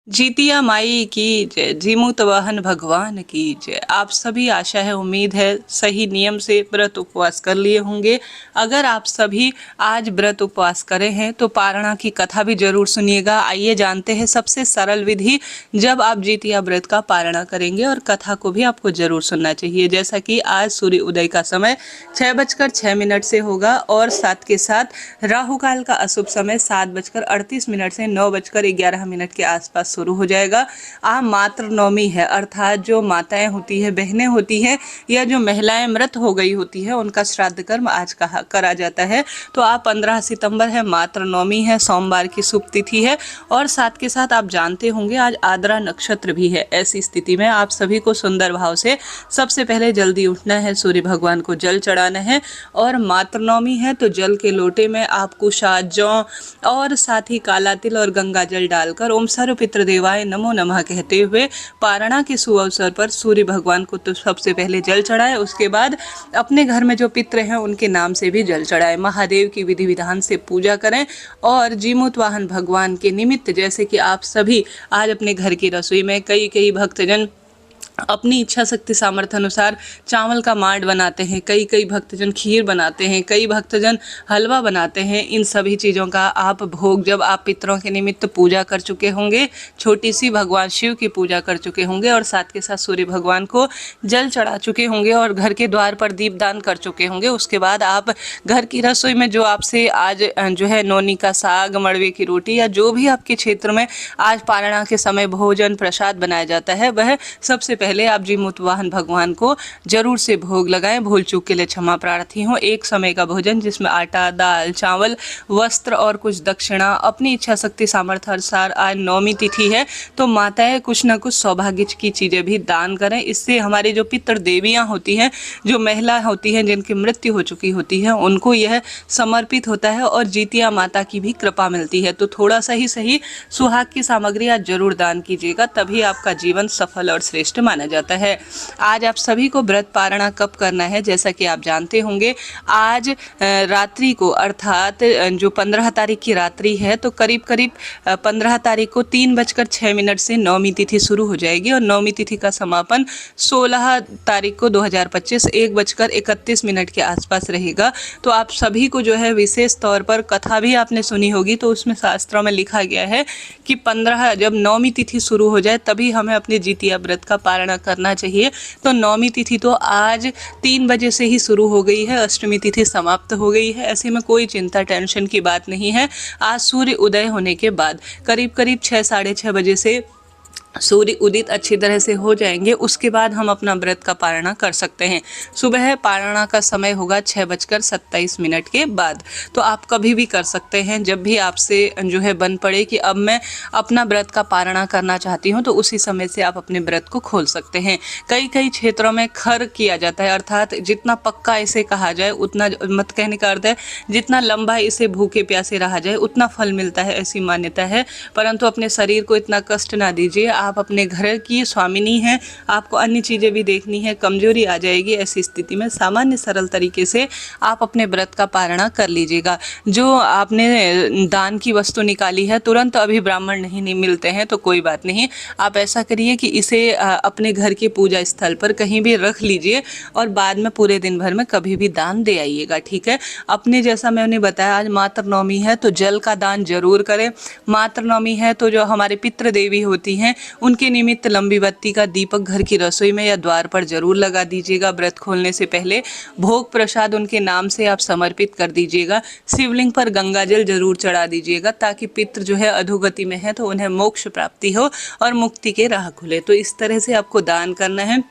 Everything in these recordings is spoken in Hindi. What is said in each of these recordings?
जीतिया माई की जय, जीमूत वाहन भगवान की जय। आप सभी आशा है, उम्मीद है सही नियम से व्रत उपवास कर लिए होंगे। अगर आप सभी आज व्रत उपवास करे हैं तो पारणा की कथा भी जरूर सुनिएगा। आइए जानते हैं सबसे सरल विधि जब आप जीतिया व्रत का पारणा करेंगे, और कथा को भी आपको जरूर सुनना चाहिए। जैसा कि आज सूर्य उदय का समय 6:06 से होगा, और साथ के साथ राहु काल का अशुभ समय 7:38 से 9:11 के आसपास शुरू हो जाएगा। आज मातृ नवमी है, अर्थात जो माताएं होती है, बहनें होती हैं, या जो महिलाएं मृत हो गई होती है, उनका श्राद्ध कर्म आज करा जाता है। तो आज 15 सितंबर है, मातृ नवमी है, सोमवार की शुभ तिथि है, और साथ के साथ आप जानते होंगे आज आद्रा नक्षत्र भी है। ऐसी स्थिति में आप सभी को सुंदर भाव से सबसे पहले जल्दी उठना है, सूर्य भगवान को जल चढ़ाना है, और मातृ नवमी है तो जल के लोटे में आप कुशा, जौ और साथ ही काला तिल और गंगा जल डालकर ओम सर्व पितृदेवाय नमो नमः कहते हुए पारणा के शुभ अवसर पर सूर्य भगवान को तो सबसे पहले जल चढ़ाए। उसके बाद अपने घर में जो पितृ हैं उनके नाम से भी जल चढ़ाए, महादेव की विधि विधान से पूजा करें, और जीमूत वाहन भगवान के निमित्त, जैसे कि आप सभी आज अपने घर की रसोई में कई भक्तजन अपनी इच्छा शक्ति सामर्थ्य अनुसार चावल का मांड बनाते हैं, कई भक्तजन खीर बनाते हैं, कई भक्तजन हलवा बनाते हैं। इन सभी चीज़ों का आप भोग, जब आप पितरों के निमित्त पूजा कर चुके होंगे, छोटी सी भगवान शिव की पूजा कर चुके होंगे, और साथ के साथ सूर्य भगवान को जल चढ़ा चुके होंगे, और घर के द्वार पर दीपदान कर चुके होंगे, उसके बाद आप घर की रसोई में जो आपसे आज जो है नौनी का साग, मड़वे की रोटी, या जो भी आपके क्षेत्र में आज पारणा के समय भोजन प्रसाद बनाया जाता है, वह सबसे पहले आप जीमूत वाहन भगवान को जरूर से भोग लगाएं। भूल चूक के लिए क्षमा प्रार्थी हूँ। एक समय का भोजन जिसमें आटा, दाल, चावल, वस्त्र और कुछ दक्षिणा अपनी इच्छा शक्ति सामर्थ्य अनुसार, आज नौमी तिथि है तो माताएं कुछ न कुछ सौभाग्य की चीजें भी दान करें। इससे हमारी जो पितृ देवियां होती हैं, जो महिला होती हैं जिनकी मृत्यु हो चुकी होती है, उनको यह समर्पित होता है, और जीतिया माता की भी कृपा मिलती है। तो थोड़ा सा ही सही सुहाग की सामग्री आज जरूर दान कीजिएगा, तभी आपका जीवन सफल और श्रेष्ठ माना जाता है। आज आप सभी को व्रत पारणा कब करना है, जैसा कि आप जानते होंगे, आज रात्रि को, अर्थात जो 15 तारीख की रात्रि है, तो करीब 15 तारीख को 3:06 से नौमी तिथि शुरू हो जाएगी, और नौमी तिथि का समापन 16 तारीख को 2025 1:31 के आसपास रहेगा। तो आप सभी को जो है विशेष तौर पर, कथा भी आपने सुनी होगी, तो उसमें शास्त्रों में लिखा गया है कि 15 जब नौमी तिथि शुरू हो जाए तभी हमें अपने जीतिया व्रत का पारणा करना चाहिए। तो नौमी तिथि तो आज 3 बजे से ही शुरू हो गई है, अष्टमी तिथि समाप्त हो गई है। ऐसे में कोई चिंता टेंशन की बात नहीं है। आज सूर्य उदय होने के बाद करीब 6 साढ़े 6 बजे से सूर्य उदित अच्छी तरह से हो जाएंगे, उसके बाद हम अपना व्रत का पारणा कर सकते हैं। सुबह पारणा का समय होगा 6:27 के बाद। तो आप कभी भी कर सकते हैं, जब भी आपसे जो है बन पड़े कि अब मैं अपना व्रत का पारणा करना चाहती हूं, तो उसी समय से आप अपने व्रत को खोल सकते हैं। कई क्षेत्रों में खर किया जाता है, अर्थात जितना पक्का इसे कहा जाए उतना, मत कहने का अर्थ है जितना लंबा इसे भूखे प्यासे रहा जाए उतना फल मिलता है, ऐसी मान्यता है। परंतु अपने शरीर को इतना कष्ट ना दीजिए। आप अपने घर की स्वामिनी हैं, आपको अन्य चीज़ें भी देखनी है, कमजोरी आ जाएगी। ऐसी स्थिति में सामान्य सरल तरीके से आप अपने व्रत का पारणा कर लीजिएगा। जो आपने दान की वस्तु निकाली है, तुरंत अभी ब्राह्मण नहीं मिलते हैं तो कोई बात नहीं, आप ऐसा करिए कि इसे अपने घर के पूजा स्थल पर कहीं भी रख लीजिए, और बाद में पूरे दिन भर में कभी भी दान दे आइएगा, ठीक है। अपने जैसा मैंने बताया, आज मातृ नवमी है तो जल का दान जरूर करें। मातृ नवमी है तो जो हमारे पितृ देवी होती हैं, उनके निमित्त लंबी बत्ती का दीपक घर की रसोई में या द्वार पर जरूर लगा दीजिएगा। व्रत खोलने से पहले भोग प्रसाद उनके नाम से आप समर्पित कर दीजिएगा। शिवलिंग पर गंगा जल जरूर चढ़ा दीजिएगा, ताकि पितृ जो है अधोगति में है तो उन्हें मोक्ष प्राप्ति हो और मुक्ति के राह खुले। तो इस तरह से आपको दान करना है।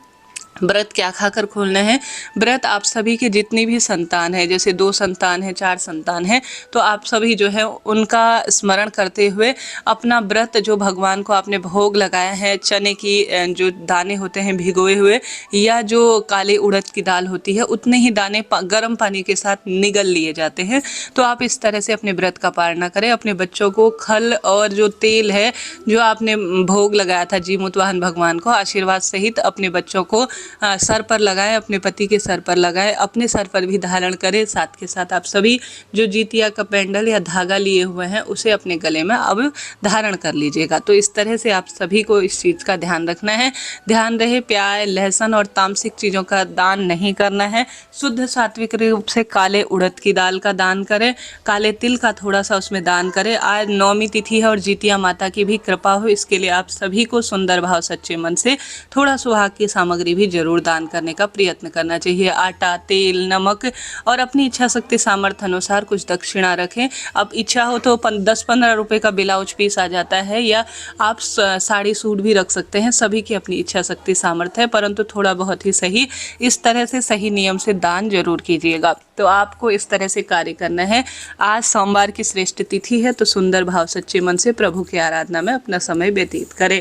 व्रत क्या खाकर खोलना है? व्रत आप सभी के जितनी भी संतान है, जैसे 2 संतान है, 4 संतान है, तो आप सभी जो है उनका स्मरण करते हुए अपना व्रत, जो भगवान को आपने भोग लगाया है, चने की जो दाने होते हैं भिगोए हुए, या जो काले उड़द की दाल होती है, उतने ही दाने गर्म पानी के साथ निगल लिए जाते हैं। तो आप इस तरह से अपने व्रत का पालना करें। अपने बच्चों को खल और जो तेल है, जो आपने भोग लगाया था जीमूत वाहन भगवान को, आशीर्वाद सहित अपने बच्चों को सर पर लगाएं, अपने पति के सर पर लगाएं, अपने सर पर भी धारण करें। साथ के साथ आप सभी जो जितिया का पेंडल या धागा लिए हुए हैं उसे अपने गले में अब धारण कर लीजिएगा। तो इस तरह से आप सभी को इस चीज़ का ध्यान रखना है। ध्यान रहे प्याज, लहसुन और तामसिक चीज़ों का दान नहीं करना है। शुद्ध सात्विक रूप से काले उड़द की दाल का दान करें, काले तिल का थोड़ा सा उसमें दान करें। आज नवमी तिथि है और जितिया माता की भी कृपा हो, इसके लिए आप सभी को सुंदर भाव सच्चे मन से थोड़ा सुहाग की सामग्री भी जरूर दान करने का प्रयत्न करना चाहिए। आटा, तेल, नमक और अपनी इच्छा शक्ति सामर्थ्य अनुसार कुछ दक्षिणा रखें। अब इच्छा हो तो 10-15 रुपए का ब्लाउज पीस आ जाता है, या आप साड़ी सूट भी रख सकते हैं। सभी की अपनी इच्छा शक्ति सामर्थ्य है, परंतु थोड़ा बहुत ही सही इस तरह से सही नियम से दान जरूर कीजिएगा। तो आपको इस तरह से कार्य करना है। आज सोमवार की श्रेष्ठ तिथि है, तो सुंदर भाव सच्चे मन से प्रभु की आराधना में अपना समय व्यतीत करें।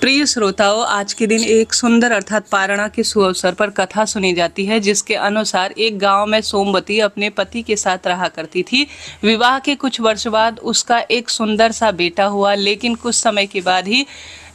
प्रिय श्रोताओं, आज के दिन एक सुंदर अर्थात पारणा के सुअवसर पर कथा सुनी जाती है, जिसके अनुसार एक गांव में सोमवती अपने पति के साथ रहा करती थी। विवाह के कुछ वर्ष बाद उसका एक सुंदर सा बेटा हुआ, लेकिन कुछ समय के बाद ही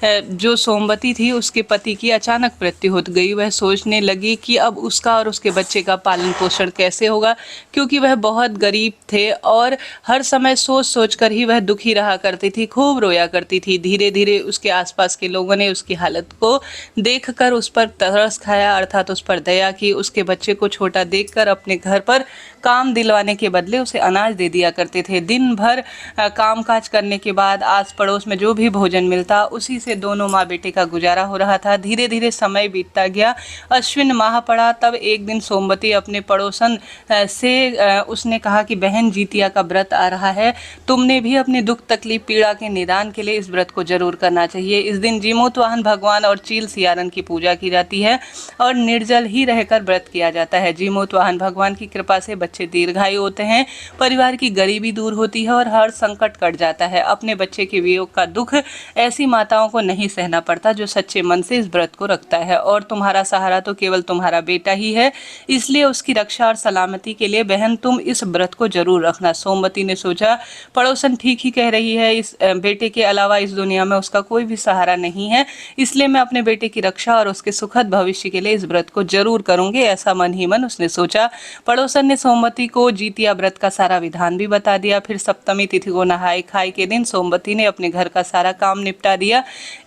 जो सोमवती थी उसके पति की अचानक मृत्यु हो गई। वह सोचने लगी कि अब उसका और उसके बच्चे का पालन पोषण कैसे होगा, क्योंकि वह बहुत गरीब थे और हर समय सोच सोच कर ही वह दुखी रहा करती थी, खूब रोया करती थी। धीरे धीरे उसके आसपास के लोगों ने उसकी हालत को देखकर उस पर तरस खाया, अर्थात उस पर दया की। उसके बच्चे को छोटा देखकर अपने घर पर काम दिलवाने के बदले उसे अनाज दे दिया करते थे। दिन भर कामकाज करने के बाद आस पड़ोस में जो भी भोजन मिलता उसी से दोनों माँ बेटे का गुजारा हो रहा था। धीरे धीरे समय बीतता गया, अश्विन माह पड़ा। तब एक दिन सोमवती अपने पड़ोसन से उसने कहा कि बहन, जितिया का व्रत आ रहा है, तुमने भी अपने दुख तकलीफ पीड़ा के निदान के लिए इस व्रत को जरूर करना चाहिए। इस दिन जीमूतवाहन भगवान और चील सियारन की पूजा की जाती है और निर्जल ही रहकर व्रत किया जाता है। जीमूतवाहन भगवान की कृपा से बच्चे दीर्घायु होते हैं, परिवार की गरीबी दूर होती है और हर संकट कट जाता है। अपने बच्चे के वियोग का दुख ऐसी माताओं को नहीं सहना पड़ता जो सच्चे मन से इस व्रत को रखता है। और तुम्हारा सहारा तो केवल तुम्हारा बेटा ही है, इसलिए उसकी रक्षा और सलामती के लिए बहन तुम इस व्रत को जरूर रखना। सोमवती ने सोचा, पड़ोसन ठीक ही कह रही है, इस बेटे के अलावा इस दुनिया में उसका कोई भी सहारा नहीं है, इसलिए मैं अपने बेटे की रक्षा और उसके सुखद भविष्य के लिए इस व्रत को जरूर करूंगी। ऐसा मन ही मन उसने सोचा। पड़ोसन ने सोमवती को जितिया व्रत का सारा विधान भी बता दिया। फिर सप्तमी तिथि को नहाय खाए के दिन सोमवती ने अपने घर का सारा काम निपटा दिया,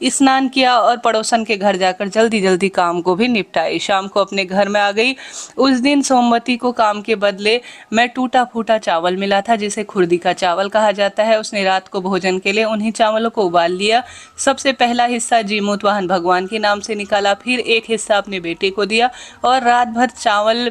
स्नान किया और पड़ोसन के घर जाकर जल्दी जल्दी काम को भी निपटाई। शाम को अपने घर में आ गई। उस दिन सोमवती को काम के बदले में टूटा फूटा चावल मिला था, जिसे खुर्दी का चावल कहा जाता है। उसने रात को भोजन के लिए उन्हीं चावलों को उबाल लिया। सबसे पहला हिस्सा जीमूतवाहन भगवान के नाम से निकाला, फिर एक हिस्सा अपने बेटे को दिया और रात भर चावल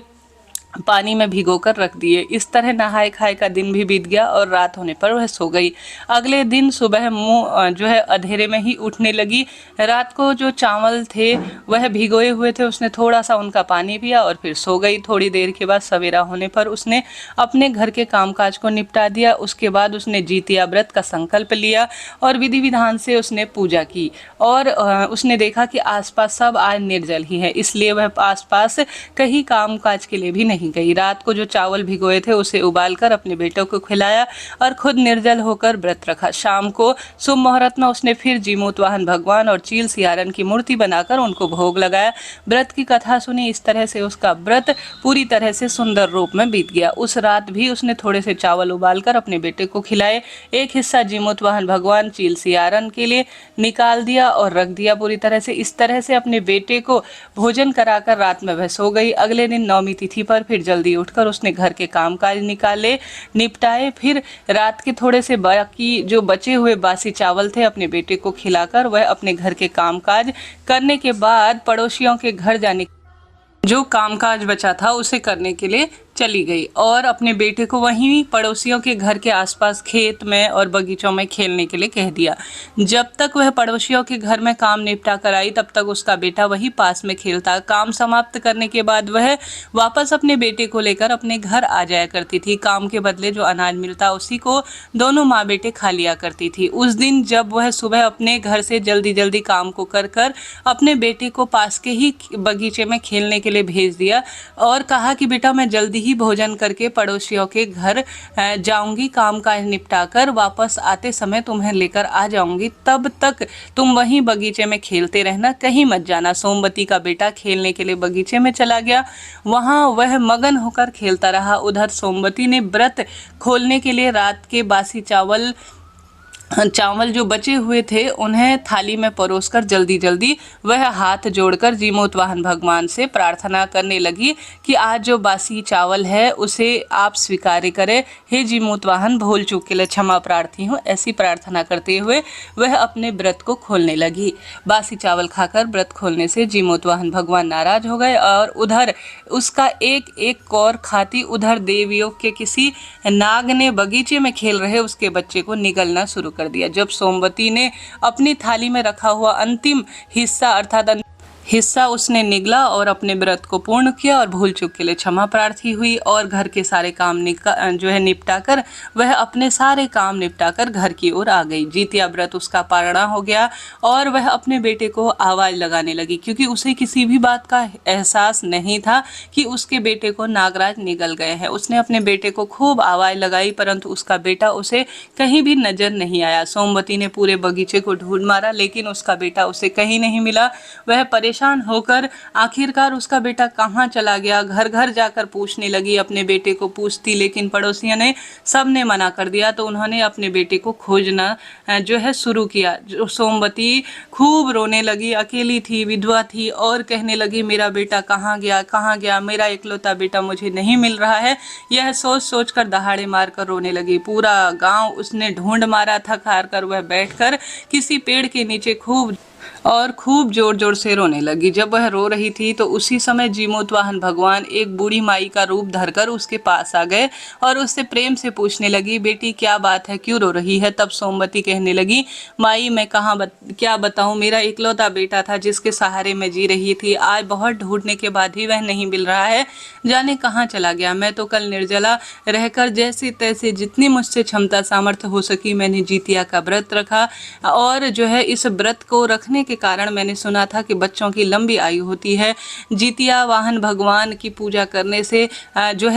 पानी में भिगोकर रख दिए। इस तरह नहाए खाए का दिन भी बीत गया और रात होने पर वह सो गई। अगले दिन सुबह मुँह जो है अंधेरे में ही उठने लगी। रात को जो चावल थे वह भिगोए हुए थे, उसने थोड़ा सा उनका पानी पिया और फिर सो गई। थोड़ी देर के बाद सवेरा होने पर उसने अपने घर के कामकाज को निपटा दिया। उसके बाद उसने जितिया व्रत का संकल्प लिया और विधि विधान से उसने पूजा की और उसने देखा कि आसपास सब आज निर्जल ही है, इसलिए वह आसपास कहीं कामकाज के लिए भी नहीं गई। रात को जो चावल भिगोए थे उसे उबालकर अपने बेटों को खिलाया और खुद निर्जल होकर व्रत रखा। शाम को शुभ मुहूर्त में उसने फिर जीमूतवाहन भगवान और चील सियारन की मूर्ति बनाकर उनको भोग लगाया। व्रत की कथा सुनी। इस तरह से उसका व्रत पूरी तरह से सुंदर रूप में बीत गया। उस रात भी उसने थोड़े से चावल उबालकर अपने बेटे को खिलाए। एक हिस्सा जीमूतवाहन भगवान चील सियारन के लिए निकाल दिया और रख दिया पूरी तरह से। इस तरह से अपने बेटे को भोजन कराकर रात में वह सो गई। अगले दिन नवमी तिथि पर फिर जल्दी उठकर उसने घर के कामकाज निपटाए। फिर रात के थोड़े से बाकी जो बचे हुए बासी चावल थे अपने बेटे को खिलाकर वह अपने घर के कामकाज करने के बाद पड़ोसियों के घर जाने जो कामकाज बचा था उसे करने के लिए चली गई और अपने बेटे को वहीं पड़ोसियों के घर के आसपास खेत में और बगीचों में खेलने के लिए कह दिया। जब तक वह पड़ोसियों के घर में काम निपटा कर आई तब तक उसका बेटा वहीं पास में खेलता। काम समाप्त करने के बाद वह वापस अपने बेटे को लेकर अपने घर आ जाया करती थी। काम के बदले जो अनाज मिलता उसी को दोनों माँ बेटे खा लिया करती थी। उस दिन जब वह सुबह अपने घर से जल्दी जल्दी काम को कर अपने बेटे को पास के ही बगीचे में खेलने के लिए भेज दिया और कहा कि बेटा मैं जल्दी ही भोजन करके पड़ोसियों के घर जाऊंगी, काम काज निपटाकर वापस आते समय तुम्हें लेकर आ जाऊंगी, तब तक तुम वहीं बगीचे में खेलते रहना, कहीं मत जाना। सोमवती का बेटा खेलने के लिए बगीचे में चला गया। वहां वह मगन होकर खेलता रहा। उधर सोमवती ने व्रत खोलने के लिए रात के बासी चावल जो बचे हुए थे उन्हें थाली में परोसकर जल्दी जल्दी वह हाथ जोड़कर जीमूत वाहन भगवान से प्रार्थना करने लगी कि आज जो बासी चावल है उसे आप स्वीकार करें। हे जीमूत वाहन, भूल चूक के लिए क्षमा प्रार्थी हूँ। ऐसी प्रार्थना करते हुए वह अपने व्रत को खोलने लगी। बासी चावल खाकर व्रत खोलने से जीमूत वाहन भगवान नाराज हो गए और उधर उसका एक एक कौर खाती उधर देवियों के किसी नाग ने बगीचे में खेल रहे उसके बच्चे को निगलना शुरू कर दिया। जब सोमवती ने अपनी थाली में रखा हुआ अंतिम हिस्सा अर्थात हिस्सा उसने निगला और अपने व्रत को पूर्ण किया और भूल चूक के लिए क्षमा प्रार्थी हुई और घर के सारे काम निपटाकर वह अपने सारे काम निपटाकर घर की ओर आ गई। जितिया व्रत उसका पारणा हो गया और वह अपने बेटे को आवाज लगाने लगी, क्योंकि उसे किसी भी बात का एहसास नहीं था कि उसके बेटे को नागराज निगल गए हैं। उसने अपने बेटे को खूब आवाज लगाई, परंतु उसका बेटा उसे कहीं भी नजर नहीं आया। सोमवती ने पूरे बगीचे को ढूंढ मारा, लेकिन उसका बेटा उसे कहीं नहीं मिला। वह परेशान होकर आखिरकार उसका बेटा कहाँ चला गया घर घर जाकर पूछने लगी। अपने बेटे को पूछती, लेकिन पड़ोसियों ने सबने मना कर दिया, तो उन्होंने अपने बेटे को खोजना शुरू किया। सोमवती खूब रोने लगी, अकेली थी, विधवा थी और कहने लगी मेरा बेटा कहाँ गया, मेरा इकलौता बेटा मुझे नहीं मिल रहा है। यह सोच सोच कर दहाड़े मारकर रोने लगी। पूरा गांव उसने ढूंढ मारा। थक हार कर वह बैठकर किसी पेड़ के नीचे खूब जोर जोर से रोने लगी। जब वह रो रही थी तो उसी समय जीमूत वाहन भगवान एक बूढ़ी माई का रूप धरकर उसके पास आ गए और उससे प्रेम से पूछने लगी, बेटी क्या बात है, क्यों रो रही है? तब सोमवती कहने लगी, माई मैं क्या बताऊं, मेरा इकलौता बेटा था जिसके सहारे मैं जी रही थी, आज बहुत ढूंढने के बाद भी वह नहीं मिल रहा है, जाने कहाँ चला गया। मैं तो कल निर्जला रहकर जैसे तैसे जितनी मुझसे क्षमता सामर्थ्य हो सकी मैंने जितिया का व्रत रखा और इस व्रत को रखने के कारण मैंने सुना था कि बच्चों की लंबी आयु होती है। जितिया वाहन भगवान की पूजा करने से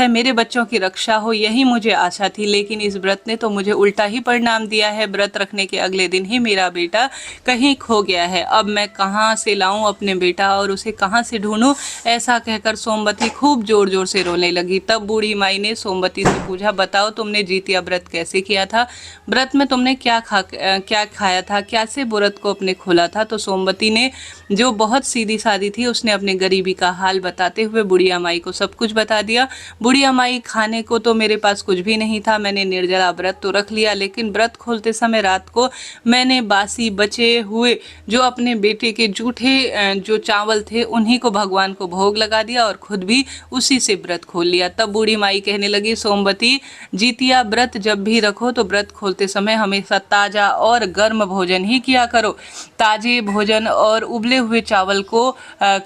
मेरे बच्चों की रक्षा हो, यही मुझे आशा थी, लेकिन इस व्रत ने तो मुझे उल्टा ही परिणाम दिया है। व्रत रखने के अगले दिन ही मेरा बेटा कहीं खो गया है। अब मैं कहाँ से लाऊं अपने बेटा और उसे कहाँ से ढूंढूं? ऐसा कहकर सोमवती खूब जोर जोर से रोने लगी। तब बूढ़ी माई ने सोमवती से पूछा, बताओ तुमने जितिया व्रत कैसे किया था? व्रत में तुमने क्या खाया था? कैसे व्रत को अपने खोला था? तो सोमवती ने, जो बहुत सीधी सादी थी, उसने अपने गरीबी का हाल बताते हुए बुढ़िया माई को सब कुछ बता दिया। बुढ़िया माई, खाने को तो मेरे पास कुछ भी नहीं था, मैंने निर्जला व्रत तो रख लिया, लेकिन व्रत खोलते समय रात को मैंने बासी बचे हुए जो अपने बेटे के जूठे जो चावल थे उन्हीं को भगवान को भोग लगा दिया और खुद भी उसी से व्रत खोल लिया। तब बूढ़ी माई कहने लगी, सोमवती, जितिया व्रत जब भी रखो तो व्रत खोलते समय हमेशा ताजा और गर्म भोजन ही किया करो। ताजे भोजन और उबले हुए चावल को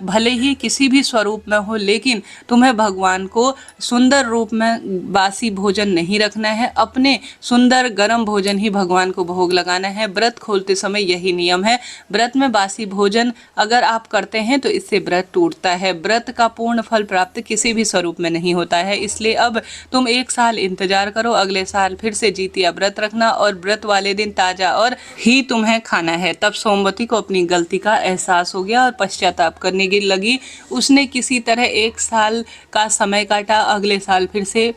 भले ही किसी भी स्वरूप में हो, लेकिन तुम्हें भगवान को सुंदर रूप में बासी भोजन नहीं रखना है, अपने सुंदर गर्म भोजन ही भगवान को भोग लगाना है। व्रत खोलते समय यही नियम है। व्रत में बासी भोजन अगर आप करते हैं तो इससे व्रत टूटता है। व्रत का पूर्ण फल प्राप्त किसी भी स्वरूप में नहीं होता है। इसलिए अब तुम 1 साल इंतजार करो, अगले साल फिर से जितिया व्रत रखना और व्रत वाले दिन ताजा और ही तुम्हें खाना है। तब सोमवती को अपनी गलती का एहसास हो गया और पश्चाताप करने की लगी। उसने किसी तरह 1 साल का समय काटा। अगले साल फिर से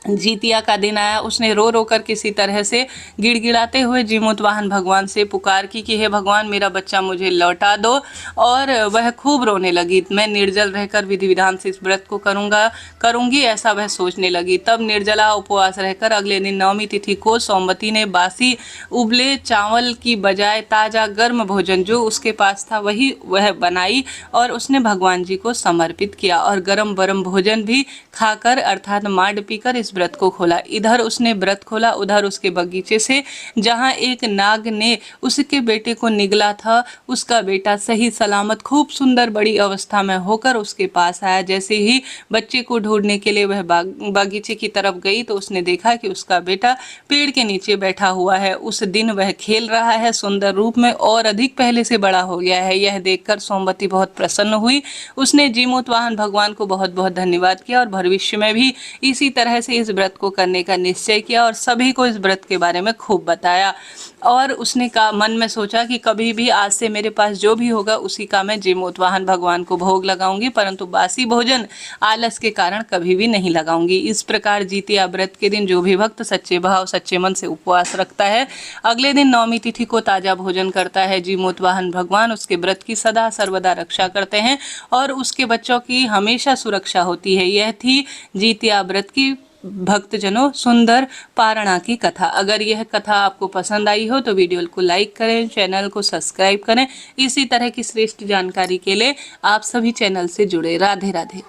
जितिया का दिन आया। उसने रो रो कर किसी तरह से गिड़गिड़ाते हुए जीमूत वाहन भगवान से पुकार की कि हे भगवान, मेरा बच्चा मुझे लौटा दो। और वह खूब रोने लगी। मैं निर्जल रहकर विधि विधान से इस व्रत को करूंगी, ऐसा वह सोचने लगी। तब निर्जला उपवास रहकर अगले दिन नवमी तिथि को सोमवती ने बासी उबले चावल की बजाय ताजा गर्म भोजन जो उसके पास था वह बनाई और उसने भगवान जी को समर्पित किया और गर्म भोजन भी खाकर अर्थात मांड पीकर इस उस व्रत को खोला। इधर उसने व्रत खोला, उधर उसके बगीचे से जहाँ एक नाग ने उसके बेटे को निगला था, उसका बेटा सही सलामत खूब सुंदर बड़ी अवस्था में होकर उसके पास आया। जैसे ही बच्चे को ढूंढने के लिए वह बगीचे की तरफ गई तो उसने देखा कि उसका बेटा पेड़ के नीचे बैठा हुआ है। उस दिन वह खेल रहा है सुंदर रूप में और अधिक पहले से बड़ा हो गया है। यह देखकर सोमवती बहुत प्रसन्न हुई। उसने जीमूतवाहन भगवान को बहुत बहुत धन्यवाद किया और भविष्य में भी इसी तरह से इस व्रत को करने का निश्चय किया और सभी को इस व्रत के बारे में खूब बताया। और उसने मन में सोचा कि कभी भी आज से मेरे पास जो भी होगा उसी का मैं जीमूतवाहन भगवान को भोग लगाऊंगी, परंतु बासी भोजन आलस के कारण कभी भी नहीं लगाऊंगी। इस प्रकार जितिया व्रत के दिन जो भी भक्त सच्चे भाव सच्चे मन से उपवास रखता है, अगले दिन नवमी तिथि को ताजा भोजन करता है, जीमूतवाहन भगवान उसके व्रत की सदा सर्वदा रक्षा करते हैं और उसके बच्चों की हमेशा सुरक्षा होती है। यह थी जितिया व्रत की भक्तजनों सुंदर पारणा की कथा। अगर यह कथा आपको पसंद आई हो तो वीडियो को लाइक करें, चैनल को सब्सक्राइब करें। इसी तरह की श्रेष्ठ जानकारी के लिए आप सभी चैनल से जुड़े। राधे राधे।